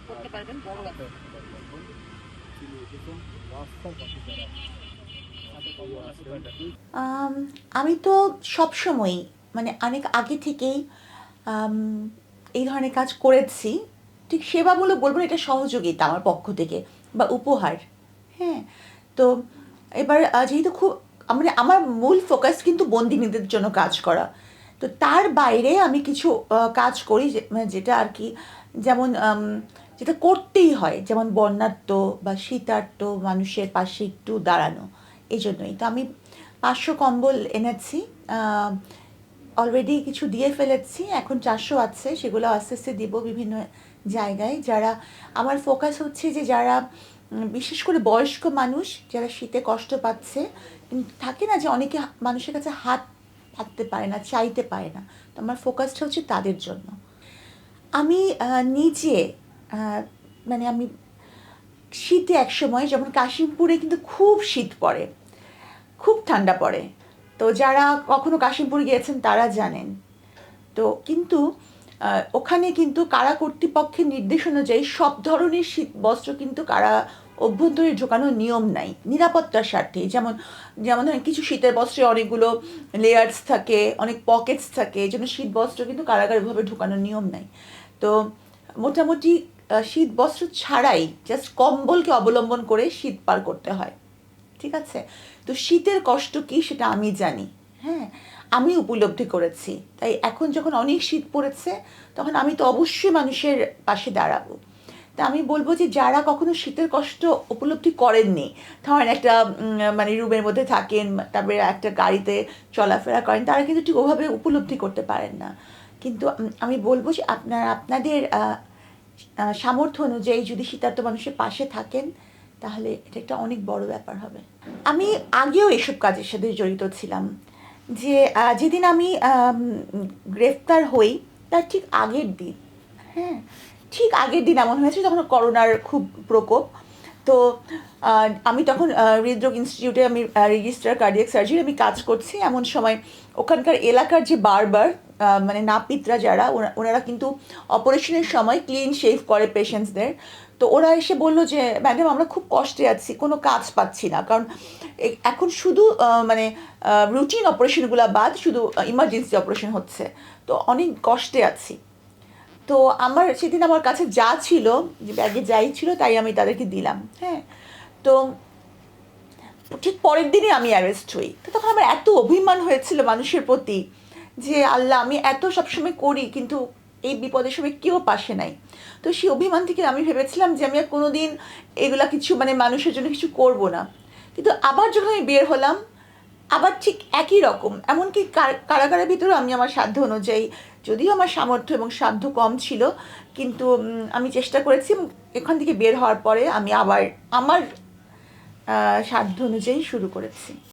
করতে পারবেন বড় ব্যাপার। আম, আমি তো সবসময়ই মানে অনেক আগে থেকেই আম, এই ধরনের কাজ করেছি। ঠিক সেবামূলক বলবো না, এটা সহযোগিতা আমার পক্ষ থেকে বা উপহার। হ্যাঁ, তো এবার যেহেতু খুব মানে আমার মূল ফোকাস কিন্তু বন্দিনীদের জন্য কাজ করা। তো তার বাইরে আমি কিছু কাজ করি মানে যেটা আর কি, যেমন যেটা করতেই হয়, যেমন বন্যার্ত বা শীতার্ত মানুষের পাশে একটু দাঁড়ানো। এই জন্যই তো আমি 500 কম্বল এনেছি। অলরেডি কিছু দিয়ে ফেলেছি, এখন 400 আছে, সেগুলো আস্তে আস্তে দিব বিভিন্ন জায়গায়। যারা আমার ফোকাস হচ্ছে যে যারা বিশেষ করে বয়স্ক মানুষ যারা শীতে কষ্ট পাচ্ছে, কিন্তু থাকে না যে অনেকে মানুষের কাছে হাত পাততে পারে না, চাইতে পারে না। তো আমার ফোকাসটা হচ্ছে তাদের জন্য। আমি নিজে আহ, মানে আমি শীতে একসময়, যেমন কাশিমপুরে কিন্তু খুব শীত পড়ে, খুব ঠান্ডা পড়ে। তো যারা কখনো কাশিমপুর গিয়েছেন তারা জানেন। তো কিন্তু ওখানে কিন্তু কারা কর্তৃপক্ষের নির্দেশ অনুযায়ী সব ধরনের শীত বস্ত্র কিন্তু কারা অভ্যন্তরে ঢোকানোর নিয়ম নাই, নিরাপত্তার স্বার্থে। যেমন যেমন ধরেন কিছু শীতের বস্ত্রে অনেকগুলো লেয়ার্স থাকে, অনেক পকেটস থাকে, এই জন্য শীত বস্ত্র কিন্তু কারাগারভাবে ঢোকানোর নিয়ম নাই। তো মোটামুটি শীত বস্ত্র ছাড়াই জাস্ট কম্বলকে অবলম্বন করে শীত পার করতে হয়। ঠিক আছে? তো শীতের কষ্ট কী সেটা আমি জানি। হ্যাঁ, আমি উপলব্ধি করেছি। তাই এখন যখন অনেক শীত পড়েছে, তখন আমি তো অবশ্যই মানুষের পাশে দাঁড়াবো। তা আমি বলবো যে যারা কখনো শীতের কষ্ট উপলব্ধি করেননি, ধরেন একটা মানে রুমের মধ্যে থাকেন, তারপরে একটা গাড়িতে চলাফেরা করেন, তারা কিন্তু ঠিক ওভাবে উপলব্ধি করতে পারেন না। কিন্তু আমি বলবো যে আপনাদের সামর্থ্য অনুযায়ী যদি শীতার্ত মানুষের পাশে থাকেন, তাহলে এটা একটা অনেক বড় ব্যাপার হবে। আমি আগেও এসব কাজের সাথে জড়িত ছিলাম। যে যেদিন আমি গ্রেফতার হই তার ঠিক আগের দিন, হ্যাঁ, ঠিক আগের দিন এমন হয়েছে যখন করোনার খুব প্রকোপ। তো আমি তখন হৃদরোগ ইনস্টিটিউটে আমি রেজিস্ট্রার কার্ডিয়াক সার্জারি আমি কাজ করছি। এমন সময় ওখানকার এলাকার যে বারবার মানে নাপিতরা যারা ওনারা কিন্তু অপারেশনের সময় ক্লিন শেভ করে পেশেন্টসদের। তো ওরা এসে বললো যে ম্যাডাম আমরা খুব কষ্টে আছি, কোনো কাজ পাচ্ছি না, কারণ এখন শুধু মানে রুটিন অপারেশনগুলো বাদ শুধু ইমার্জেন্সি অপারেশন হচ্ছে। তো অনেক কষ্টে আছি। তো আমার সেদিন আমার কাছে যা ছিল, যে ব্যাগে যাই ছিল তাই আমি তাদেরকে দিলাম। হ্যাঁ, তো ঠিক পরের দিনই আমি অ্যারেস্ট হই। তো তখন আমার এত অভিমান হয়েছিল মানুষের প্রতি, যে আল্লাহ আমি এত সবসময় করি কিন্তু এই বিপদের সময় কেউ পাশে নাই। তো সেই অভিমান থেকে আমি ভেবেছিলাম যে আমি আর কোনো দিন এগুলা কিছু মানে মানুষের জন্য কিছু করব না। কিন্তু আবার যখন আমি বের হলাম, আবার ঠিক একই রকম, এমনকি কারাগারের ভিতরেও আমি আমার সাধ্য অনুযায়ী, যদিও আমার সামর্থ্য এবং সাধ্য কম ছিল, কিন্তু আমি চেষ্টা করেছি। এখান থেকে বের হওয়ার পরে আমি আবার আমার সাধ্য অনুযায়ী শুরু করেছি।